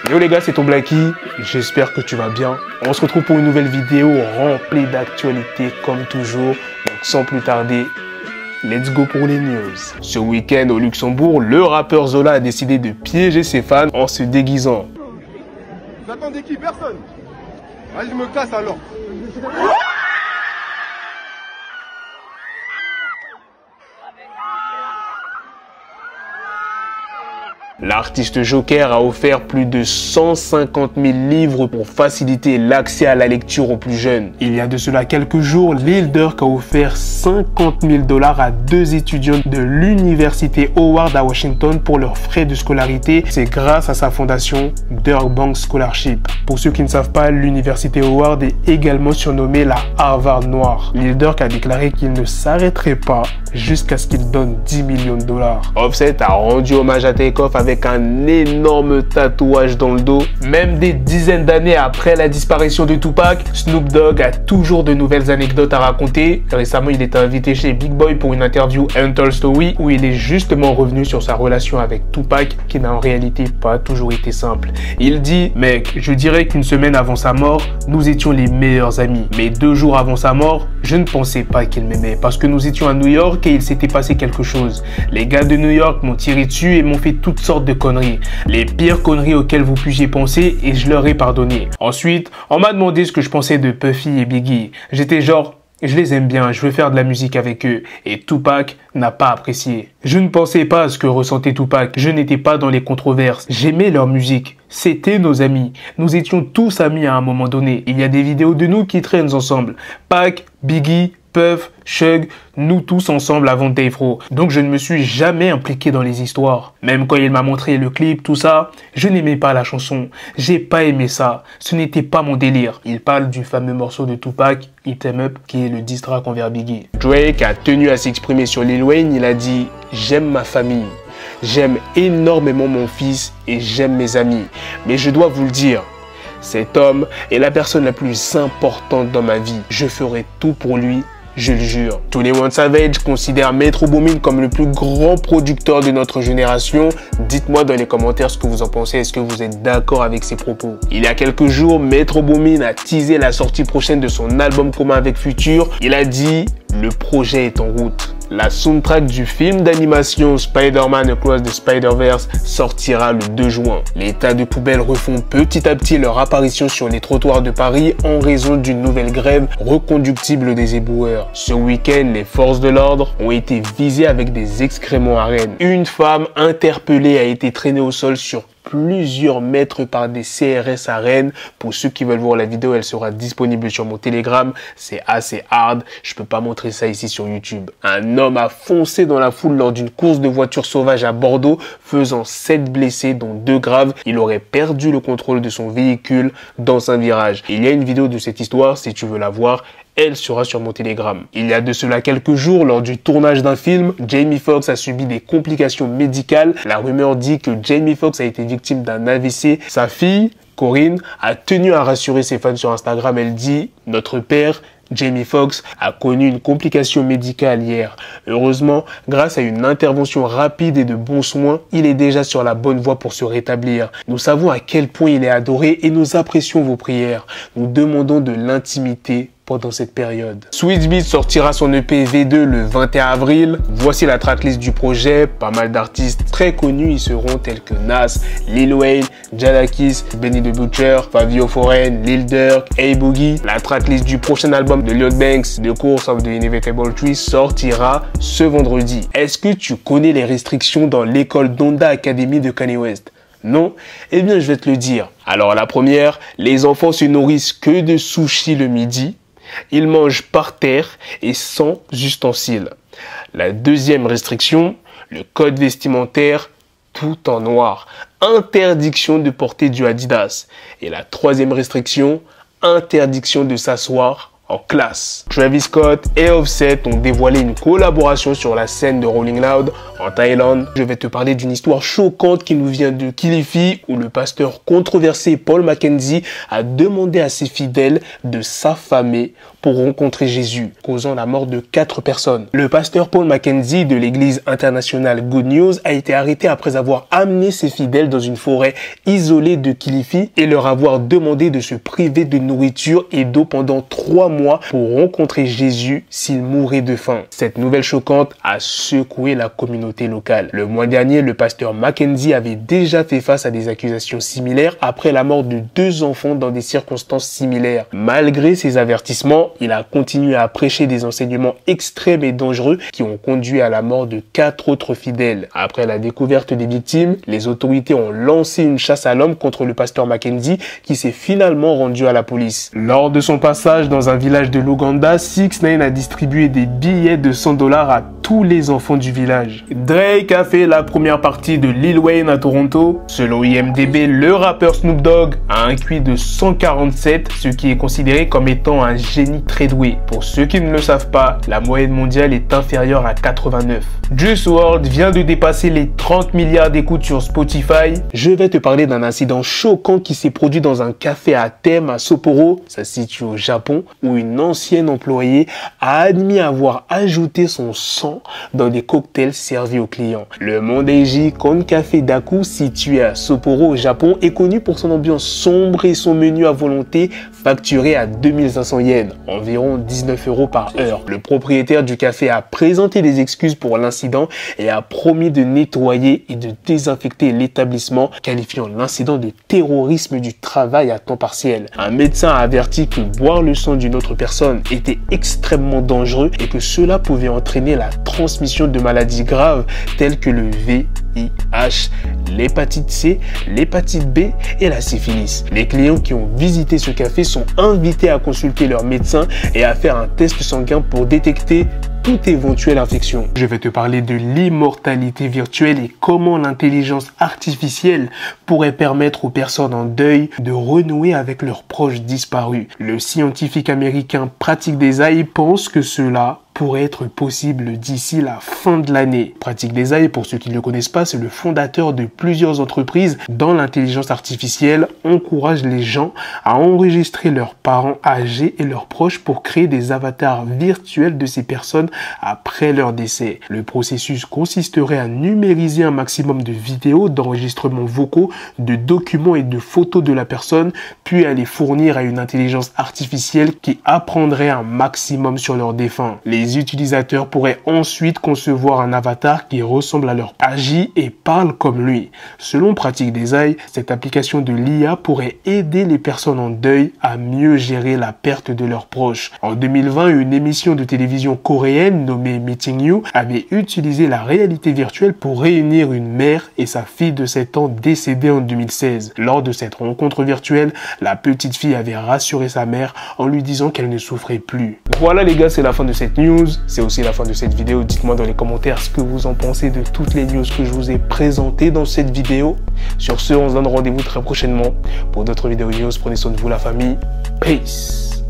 Yo les gars, c'est ton Blacky, j'espère que tu vas bien. On se retrouve pour une nouvelle vidéo remplie d'actualités comme toujours. Donc sans plus tarder, let's go pour les news. Ce week-end au Luxembourg, le rappeur Zola a décidé de piéger ses fans en se déguisant. Vous attendez qui? Personne. Allez, je me casse alors. L'artiste Joker a offert plus de 150 000 livres pour faciliter l'accès à la lecture aux plus jeunes. Il y a de cela quelques jours, Lil Durk a offert 50 000 $ à deux étudiants de l'université Howard à Washington pour leurs frais de scolarité. C'est grâce à sa fondation Durk Bank Scholarship. Pour ceux qui ne savent pas, l'université Howard est également surnommée la Harvard noire. Lil Durk a déclaré qu'il ne s'arrêterait pas jusqu'à ce qu'il donne 10 millions $. Offset a rendu hommage à Takeoff avec un énorme tatouage dans le dos. Même des dizaines d'années après la disparition de Tupac, Snoop Dogg a toujours de nouvelles anecdotes à raconter. Récemment, il était invité chez Big Boy pour une interview Untold Story où il est justement revenu sur sa relation avec Tupac qui n'a en réalité pas toujours été simple. Il dit: mec, je dirais qu'une semaine avant sa mort, nous étions les meilleurs amis. Mais 2 jours avant sa mort, je ne pensais pas qu'il m'aimait parce que nous étions à New York et il s'était passé quelque chose. Les gars de New York m'ont tiré dessus et m'ont fait toutes sortes de conneries. Les pires conneries auxquelles vous puissiez penser et je leur ai pardonné. Ensuite, on m'a demandé ce que je pensais de Puffy et Biggie. J'étais genre: je les aime bien, je veux faire de la musique avec eux. Et Tupac n'a pas apprécié. Je ne pensais pas à ce que ressentait Tupac. Je n'étais pas dans les controverses. J'aimais leur musique. C'était nos amis. Nous étions tous amis à un moment donné. Il y a des vidéos de nous qui traînent ensemble. Pac, Biggie, Puff, Shug, nous tous ensemble avant Dave Rowe. Donc je ne me suis jamais impliqué dans les histoires. Même quand il m'a montré le clip, tout ça, je n'aimais pas la chanson. J'ai pas aimé ça. Ce n'était pas mon délire. Il parle du fameux morceau de Tupac, Hit 'Em Up, qui est le diss track envers Biggie. Drake a tenu à s'exprimer sur Lil Wayne. Il a dit: j'aime ma famille. J'aime énormément mon fils et j'aime mes amis. Mais je dois vous le dire, cet homme est la personne la plus importante dans ma vie. Je ferai tout pour lui. Je le jure. 21 Savage considère Metro Boomin comme le plus grand producteur de notre génération. Dites-moi dans les commentaires ce que vous en pensez. Est-ce que vous êtes d'accord avec ces propos? Il y a quelques jours, Metro Boomin a teasé la sortie prochaine de son album commun avec Future. Il a dit: le projet est en route. La soundtrack du film d'animation Spider-Man Across the Spider-Verse sortira le 2 juin. Les tas de poubelles refont petit à petit leur apparition sur les trottoirs de Paris en raison d'une nouvelle grève reconductible des éboueurs. Ce week-end, les forces de l'ordre ont été visées avec des excréments à Rennes. Une femme interpellée a été traînée au sol sur plusieurs mètres par des CRS à Rennes. Pour ceux qui veulent voir la vidéo, elle sera disponible sur mon Telegram. C'est assez hard, je peux pas montrer ça ici sur YouTube. Un homme a foncé dans la foule lors d'une course de voiture sauvage à Bordeaux, faisant 7 blessés dont 2 graves. Il aurait perdu le contrôle de son véhicule dans un virage. Il y a une vidéo de cette histoire, si tu veux la voir, elle sera sur mon Telegram. Il y a de cela quelques jours, lors du tournage d'un film, Jamie Foxx a subi des complications médicales. La rumeur dit que Jamie Foxx a été victime d'un AVC. Sa fille, Corinne, a tenu à rassurer ses fans sur Instagram. Elle dit: notre père, Jamie Foxx, a connu une complication médicale hier. Heureusement, grâce à une intervention rapide et de bons soins, il est déjà sur la bonne voie pour se rétablir. Nous savons à quel point il est adoré et nous apprécions vos prières. Nous demandons de l'intimité pendant cette période. Swizz Beatz sortira son EP V2 le 21 avril. Voici la tracklist du projet. Pas mal d'artistes très connus y seront tels que Nas, Lil Wayne, Jadakiss, Benny the Butcher, Fabio Foreign, Lil Durk, A-Boogie. La tracklist du prochain album de Lil Banks, The Course of the Inevitable Tree, sortira ce vendredi. Est-ce que tu connais les restrictions dans l'école Donda Academy de Kanye West? Non? Eh bien, je vais te le dire. Alors, la première, les enfants se nourrissent que de sushis le midi. Ils mangent par terre et sans ustensiles. La deuxième restriction, le code vestimentaire tout en noir. Interdiction de porter du Adidas. Et la troisième restriction, interdiction de s'asseoir en classe. Travis Scott et Offset ont dévoilé une collaboration sur la scène de Rolling Loud En Thaïlande, je vais te parler d'une histoire choquante qui nous vient de Kilifi, où le pasteur controversé Paul Mackenzie a demandé à ses fidèles de s'affamer pour rencontrer Jésus, causant la mort de 4 personnes. Le pasteur Paul Mackenzie de l'église internationale Good News a été arrêté après avoir amené ses fidèles dans une forêt isolée de Kilifi et leur avoir demandé de se priver de nourriture et d'eau pendant 3 mois pour rencontrer Jésus s'ils mouraient de faim. Cette nouvelle choquante a secoué la communauté locale. Le mois dernier, le pasteur Mackenzie avait déjà fait face à des accusations similaires après la mort de 2 enfants dans des circonstances similaires. Malgré ces avertissements, il a continué à prêcher des enseignements extrêmes et dangereux qui ont conduit à la mort de 4 autres fidèles. Après la découverte des victimes, les autorités ont lancé une chasse à l'homme contre le pasteur Mackenzie qui s'est finalement rendu à la police. Lors de son passage dans un village de l'Ouganda, 6ix9ine a distribué des billets de $100 à tous les enfants du village. Drake a fait la première partie de Lil Wayne à Toronto. Selon IMDb, le rappeur Snoop Dogg a un QI de 147, ce qui est considéré comme étant un génie très doué. Pour ceux qui ne le savent pas, la moyenne mondiale est inférieure à 89. Juice WRLD vient de dépasser les 30 milliards d'écoutes sur Spotify. Je vais te parler d'un incident choquant qui s'est produit dans un café à thème à Sapporo, ça se situe au Japon, où une ancienne employée a admis avoir ajouté son sang dans des cocktails servis aux clients. Le Mondeiji Konkafé Daku, situé à Sapporo au Japon, est connu pour son ambiance sombre et son menu à volonté facturé à 2500 yens, environ 19 € par heure. Le propriétaire du café a présenté des excuses pour l'incident et a promis de nettoyer et de désinfecter l'établissement, qualifiant l'incident de terrorisme du travail à temps partiel. Un médecin a averti que boire le sang d'une autre personne était extrêmement dangereux et que cela pouvait entraîner la transmission de maladies graves telles que le VIH, l'hépatite C, l'hépatite B et la syphilis. Les clients qui ont visité ce café sont invités à consulter leur médecin et à faire un test sanguin pour détecter toute éventuelle infection. Je vais te parler de l'immortalité virtuelle et comment l'intelligence artificielle pourrait permettre aux personnes en deuil de renouer avec leurs proches disparus. Le scientifique américain Pratik Desai pense que cela pourrait être possible d'ici la fin de l'année. Pratik Desai, pour ceux qui ne le connaissent pas, c'est le fondateur de plusieurs entreprises dans l'intelligence artificielle, encourage les gens à enregistrer leurs parents âgés et leurs proches pour créer des avatars virtuels de ces personnes après leur décès. Le processus consisterait à numériser un maximum de vidéos, d'enregistrements vocaux, de documents et de photos de la personne, puis à les fournir à une intelligence artificielle qui apprendrait un maximum sur leurs défunts. Les utilisateurs pourraient ensuite concevoir un avatar qui ressemble à leur agit et parle comme lui. Selon Pratik Desai, cette application de l'IA pourrait aider les personnes en deuil à mieux gérer la perte de leurs proches. En 2020, une émission de télévision coréenne nommée Meeting You avait utilisé la réalité virtuelle pour réunir une mère et sa fille de 7 ans décédée en 2016. Lors de cette rencontre virtuelle, la petite fille avait rassuré sa mère en lui disant qu'elle ne souffrait plus. Voilà les gars, c'est la fin de cette news. C'est aussi la fin de cette vidéo. Dites-moi dans les commentaires ce que vous en pensez de toutes les news que je vous ai présentées dans cette vidéo. Sur ce, on se donne rendez-vous très prochainement pour d'autres vidéos news. Prenez soin de vous la famille. Peace.